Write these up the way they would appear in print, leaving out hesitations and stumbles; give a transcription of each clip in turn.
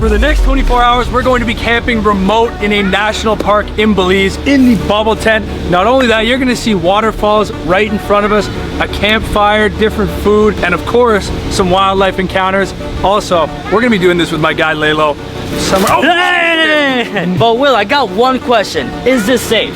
For the next 24 hours, we're going to be camping remote in a national park in Belize in the bubble tent. Not only that, you're gonna see waterfalls right in front of us, a campfire, different food, and of course, some wildlife encounters. Also, we're gonna be doing this with my guy Lelo. Hey! But Will, I got one question. Is this safe?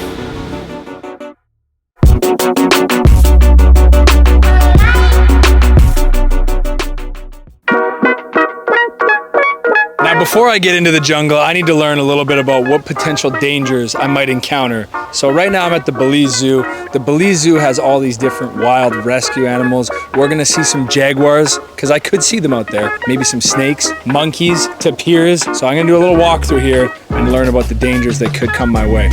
Now, before I get into the jungle, I need to learn a little bit about what potential dangers I might encounter. So right now I'm at the Belize Zoo. The Belize Zoo has all these different wild rescue animals. We're gonna see some jaguars, because I could see them out there. Maybe some snakes, monkeys, tapirs. So I'm gonna do a little walk through here and learn about the dangers that could come my way.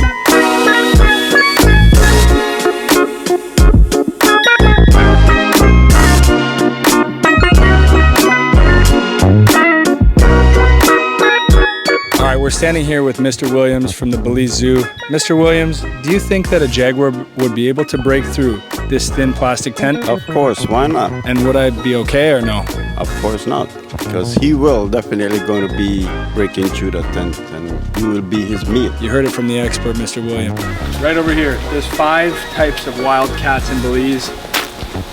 We're standing here with Mr. Williams from the Belize Zoo. Mr. Williams, do you think that a jaguar would be able to break through this thin plastic tent? Of course, why not? And would I be okay or no? Of course not, because he will definitely going to be breaking through the tent and you will be his meat. You heard it from the expert, Mr. Williams. Right over here, there's 5 types of wild cats in Belize.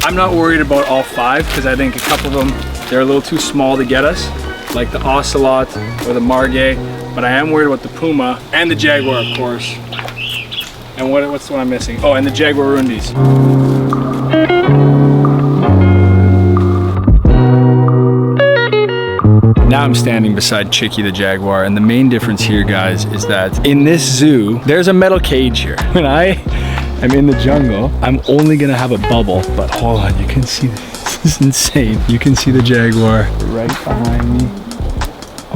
I'm not worried about all 5 because I think a couple of them, they're a little too small to get us, like the ocelot or the margay. But I am worried about the puma and the jaguar, of course. And what's the one I'm missing? Oh, and the jaguarundis. Now I'm standing beside Chicky the jaguar, and the main difference here, guys, is that in this zoo, there's a metal cage here. When I am in the jungle, I'm only gonna have a bubble, but hold on, you can see this is insane. You can see the jaguar right behind me.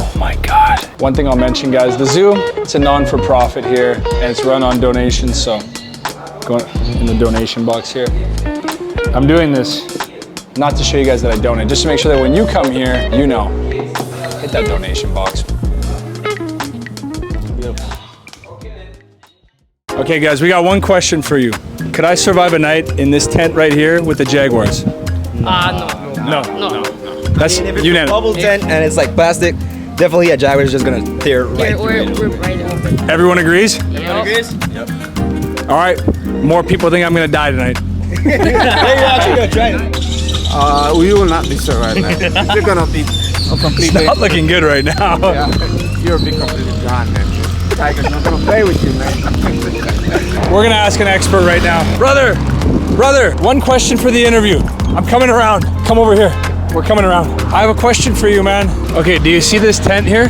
Oh my God. One thing I'll mention, guys, the zoo, it's a non-for-profit here and it's run on donations, so go in the donation box here. I'm doing this not to show you guys that I donate, just to make sure that when you come here, you know, hit that donation box. Okay guys, we got one question for you. Could I survive a night in this tent right here with the jaguars? No. That's unanimous. Bubble tent and it's like plastic. Definitely a jaguar is just gonna tear right through it. Right over. Everyone agrees? Everyone agrees? Yep. All right, more people think I'm gonna die tonight. Hey, you're actually gonna try it. We will not be surviving. You're gonna be completely. It's not looking good right now. Yeah, you'll be completely gone, man. Tiger's not gonna play with you, man. We're gonna ask an expert right now. Brother, one question for the interview. I'm coming around. Come over here. We're coming around. I have a question for you, man. Okay, do you see this tent here?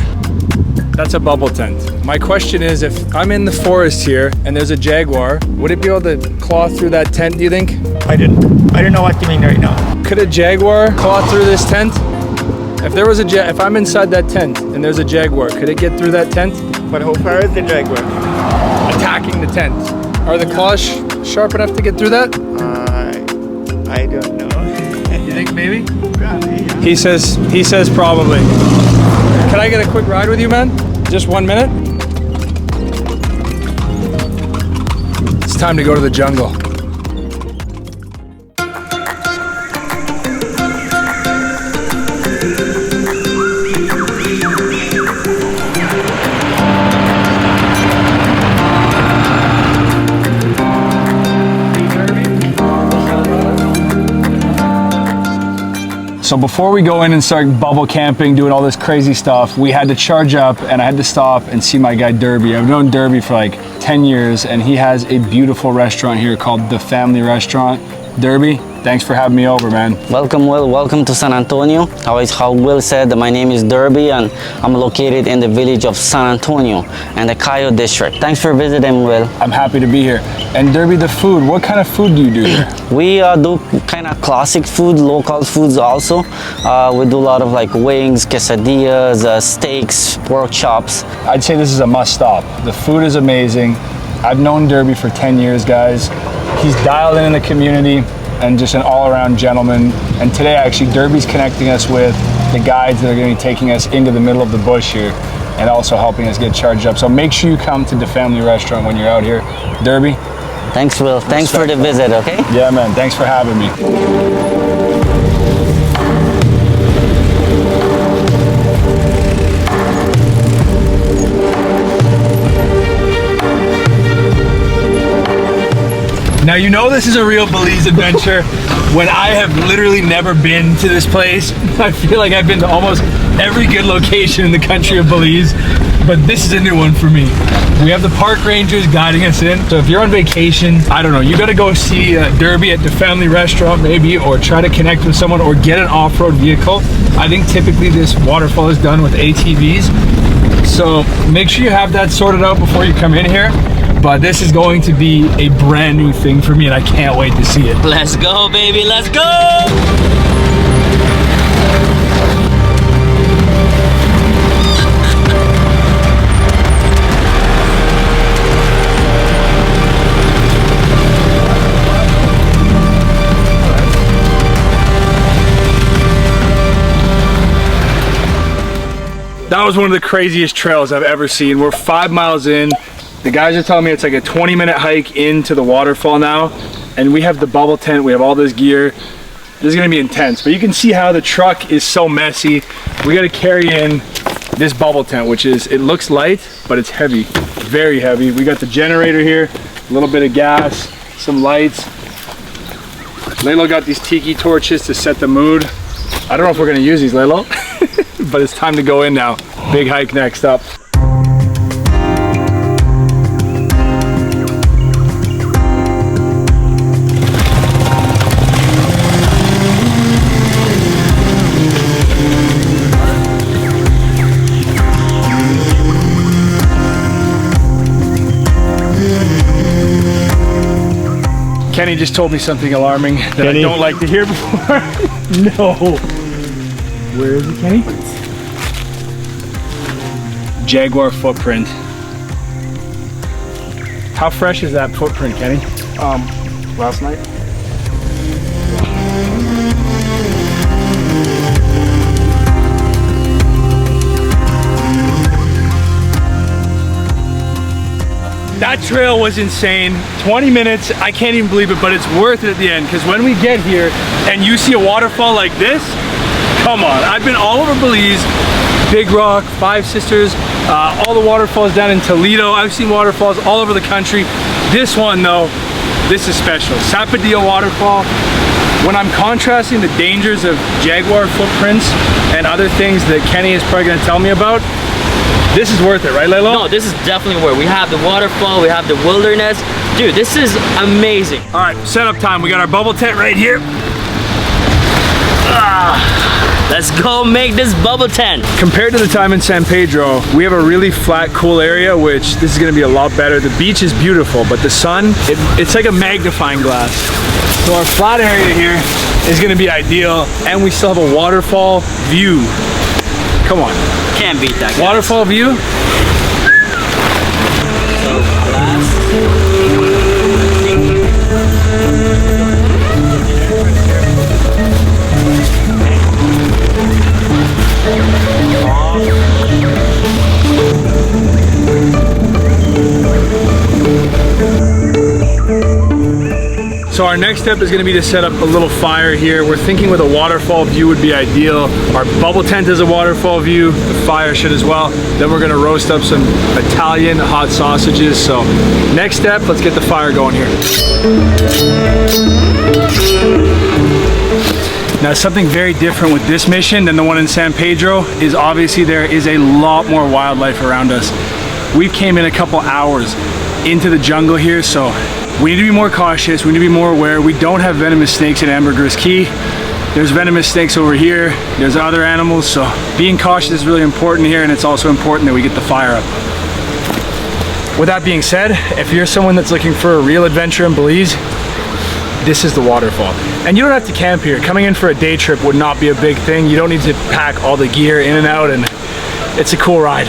That's a bubble tent. My question is, if I'm in the forest here and there's a jaguar, would it be able to claw through that tent, do you think? I didn't know what you mean right now. Could a jaguar claw through this tent? If there was if I'm inside that tent and there's a jaguar, could it get through that tent? But how far is the jaguar? Attacking the tent. Are the claws sharp enough to get through that? I don't know. You think maybe? Probably, yeah. He says probably. Can I get a quick ride with you, man? Just 1 minute? It's time to go to the jungle. So before we go in and start bubble camping, doing all this crazy stuff, we had to charge up and I had to stop and see my guy Derby. I've known Derby for like 10 years and he has a beautiful restaurant here called The Family Restaurant. Derby, thanks for having me over, man. Welcome, Will. Welcome to San Antonio. How Will said, my name is Derby and I'm located in the village of San Antonio and the Cayo district. Thanks for visiting, Will. I'm happy to be here. And Derby, the food, what kind of food do you do here? We do kind of classic food, local foods also. We do a lot of like wings, quesadillas, steaks, pork chops. I'd say this is a must stop. The food is amazing. I've known Derby for 10 years, guys. He's dialed in the community and just an all-around gentleman. And today, actually, Derby's connecting us with the guides that are going to be taking us into the middle of the bush here and also helping us get charged up. So make sure you come to the Family Restaurant when you're out here. Derby. Thanks, Will. Thanks for the visit, okay? Yeah, man. Thanks for having me. Now you know this is a real Belize adventure when I have literally never been to this place. I feel like I've been to almost every good location in the country of Belize, but this is a new one for me. We have the park rangers guiding us in. So if you're on vacation, I don't know, you gotta go see Derby at the family restaurant maybe, or try to connect with someone or get an off-road vehicle. I think typically this waterfall is done with ATVs. So make sure you have that sorted out before you come in here. But this is going to be a brand new thing for me and I can't wait to see it. Let's go, baby, let's go! That was one of the craziest trails I've ever seen. We're 5 miles in. The guys are telling me it's like a 20-minute hike into the waterfall now. And we have the bubble tent, we have all this gear. This is gonna be intense. But you can see how the truck is so messy. We gotta carry in this bubble tent, which is, it looks light, but it's heavy, very heavy. We got the generator here, a little bit of gas, some lights. Lelo got these tiki torches to set the mood. I don't know if we're gonna use these, Lelo. But it's time to go in now. Big hike next up. Kenny just told me something alarming that I don't like to hear before. No. Where is it, Kenny? Jaguar footprint. How fresh is that footprint, Kenny? Last night. That trail was insane. 20 minutes, I can't even believe it, but it's worth it at the end, because when we get here and you see a waterfall like this, come on. I've been all over Belize, Big Rock, Five Sisters, all the waterfalls down in Toledo. I've seen waterfalls all over the country. This one though, this is special. Sapodilla waterfall. When I'm contrasting the dangers of Jaguar footprints and other things that Kenny is probably gonna tell me about, this is worth it, right, Lelo? No, this is definitely worth it. We have the waterfall, we have the wilderness. Dude, this is amazing. All right, setup time. We got our bubble tent right here. Let's go make this bubble tent. Compared to the time in San Pedro, we have a really flat, cool area, which this is gonna be a lot better. The beach is beautiful, but the sun, it's like a magnifying glass. So our flat area here is gonna be ideal, and we still have a waterfall view. Come on. Can't beat that, guys. Waterfall view. So our next step is gonna be to set up a little fire here. We're thinking with a waterfall view would be ideal. Our bubble tent is a waterfall view. The fire should as well. Then we're gonna roast up some Italian hot sausages. So next step, let's get the fire going here. Now something very different with this mission than the one in San Pedro is obviously there is a lot more wildlife around us. We came in a couple hours into the jungle here, so we need to be more cautious, we need to be more aware. We don't have venomous snakes in Ambergris Key. There's venomous snakes over here, there's other animals, so being cautious is really important here, and it's also important that we get the fire up. With that being said, if you're someone that's looking for a real adventure in Belize, this is the waterfall. And you don't have to camp here. Coming in for a day trip would not be a big thing. You don't need to pack all the gear in and out, and it's a cool ride.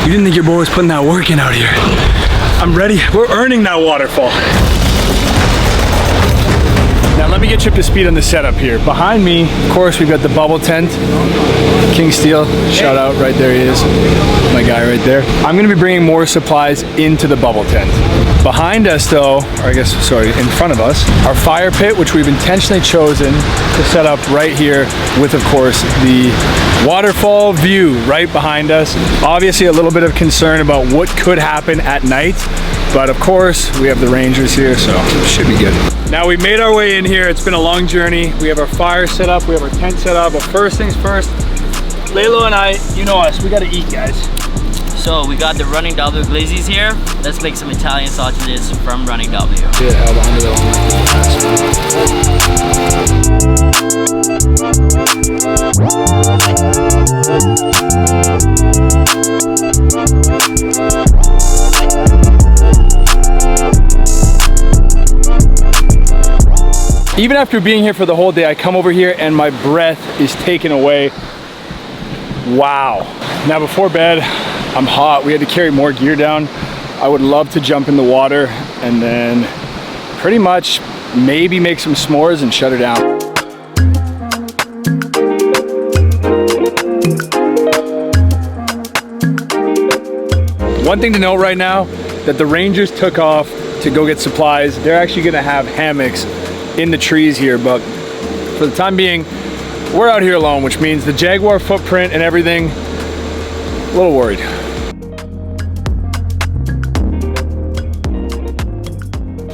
You didn't think your boy was putting that work in out here. I'm ready. We're earning that waterfall. Now let me get you up to speed on the setup here. Behind me, of course, we've got the bubble tent. King Steel, shout out, right there he is. My guy right there. I'm gonna be bringing more supplies into the bubble tent. Behind us though, or I guess, sorry, in front of us, our fire pit, which we've intentionally chosen to set up right here with, of course, the waterfall view right behind us. Obviously a little bit of concern about what could happen at night, but of course we have the Rangers here, so it should be good. Now we made our way in here. It's been a long journey. We have our fire set up, we have our tent set up, but first things first, Lelo and I, you know us, we gotta eat, guys. So we got the Running W glazes here. Let's make some Italian sausages from Running W. Even after being here for the whole day, I come over here and my breath is taken away. Wow. Now before bed, I'm hot. We had to carry more gear down. I would love to jump in the water and then pretty much maybe make some s'mores and shut her down. One thing to note right now, that the Rangers took off to go get supplies. They're actually gonna have hammocks in the trees here, but for the time being, we're out here alone, which means the Jaguar footprint and everything, a little worried.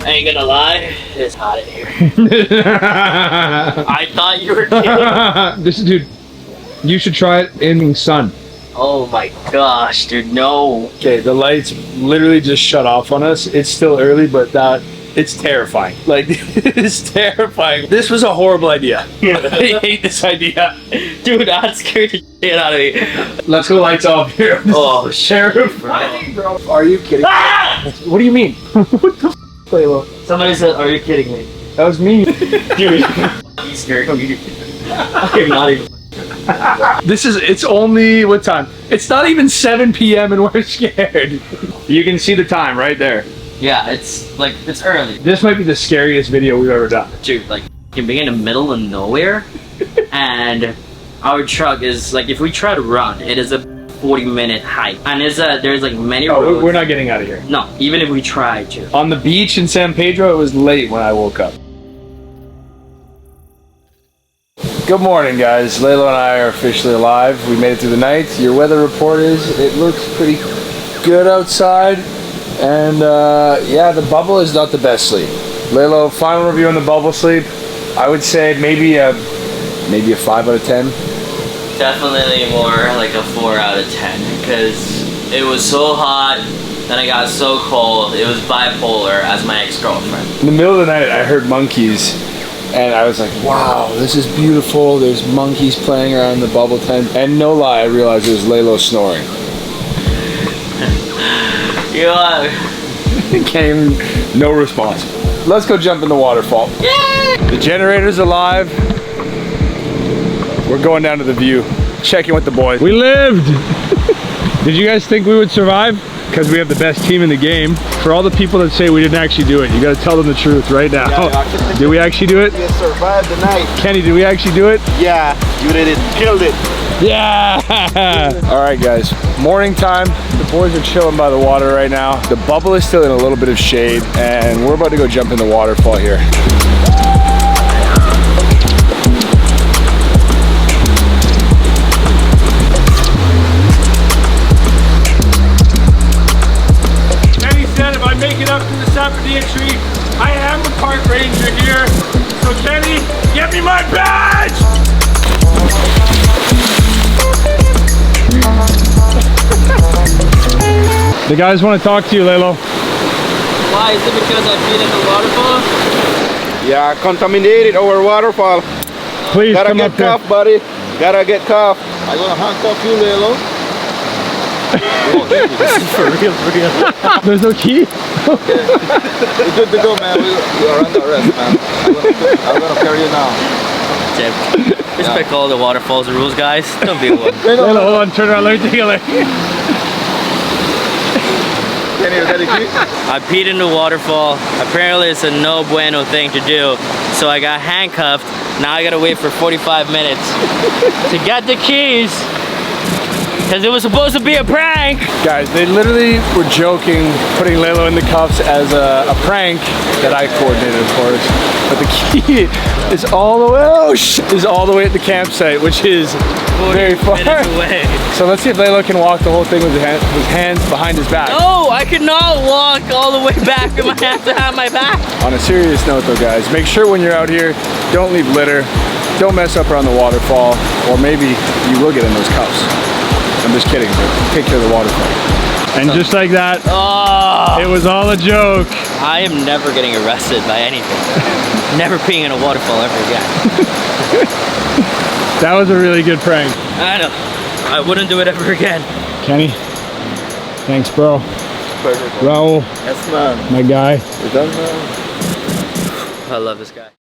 I ain't gonna lie, it's hot in here. I thought you were kidding. This is, dude, you should try it in sun. Oh my gosh, dude, no. Okay, the lights literally just shut off on us. It's still early, but it's terrifying. Like, it's terrifying. This was a horrible idea. I hate this idea. Dude, that scared the shit out of me. Let's go lights off here. Oh, Sheriff. bro. Are you kidding? Ah! What do you mean? What the f, Lelo? Somebody said, are you kidding me? That was me. Dude, he's scared me. I'm not even. It's only, what time? It's not even 7 p.m. and we're scared. You can see the time right there. Yeah, it's like, it's early. This might be the scariest video we've ever done. Dude, like, you're being in the middle of nowhere, and our truck is, like, if we try to run, it is a 40-minute hike. And there's, like, many roads. We're not getting out of here. No, even if we try to. On the beach in San Pedro, it was late when I woke up. Good morning, guys. Lelo and I are officially alive. We made it through the night. Your weather report is, it looks pretty good outside. And yeah, the bubble is not the best sleep. Lelo, final review on the bubble sleep. I would say maybe a 5 out of 10. Definitely more like a 4 out of 10, because it was so hot, then I got so cold. It was bipolar as my ex-girlfriend. In the middle of the night, I heard monkeys, and I was like, wow, this is beautiful. There's monkeys playing around the bubble tent. And no lie, I realized it was Lelo snoring. You are. Came no response. Let's go jump in the waterfall. Yay! The generator's alive. We're going down to the view, checking with the boys. We lived! Did you guys think we would survive? Because we have the best team in the game. For all the people that say we didn't actually do it, you gotta tell them the truth right now. Yeah, did we actually do it? You survived the night. Kenny, did we actually do it? Yeah, you did it. Killed it. Yeah! All right, guys, morning time. The boys are chilling by the water right now. The bubble is still in a little bit of shade, and we're about to go jump in the waterfall here. Kenny said if I make it up to the Sapodilla tree, I am a park ranger here. So Kenny, get me my badge! The guys want to talk to you, Lelo. Why? Is it because I've been in the waterfall? Yeah, contaminated our waterfall. Please Gotta come get up here. cuffed, buddy. Gotta get cuffed. I'm gonna handcuff you, Lelo. For real. There's no key? We're good to go, man. We are under arrest, man. I'm gonna carry you now. Respect all the waterfalls rules, guys. Don't be one. Lelo, hold on, turn around, let me take a look. I peed in the waterfall. Apparently it's a no bueno thing to do. So I got handcuffed. Now I gotta wait for 45 minutes to get the keys. Because it was supposed to be a prank. Guys, they literally were joking, putting Lelo in the cuffs as a prank that I coordinated, of course. But the key is all the way, is all the way at the campsite, which is very far. Away. So let's see if Lelo can walk the whole thing with his hands behind his back. No, I cannot walk all the way back with my hands behind my back. On a serious note though, guys, make sure when you're out here, don't leave litter, don't mess up around the waterfall, or maybe you will get in those cuffs. I'm just kidding, but take care of the waterfall. And just like that, it was all a joke. I am never getting arrested by anything. Never peeing in a waterfall ever again. That was a really good prank. I know. I wouldn't do it ever again. Kenny, thanks, bro. Pleasure. Raul, Yes, man. my guy. You done, man? I love this guy.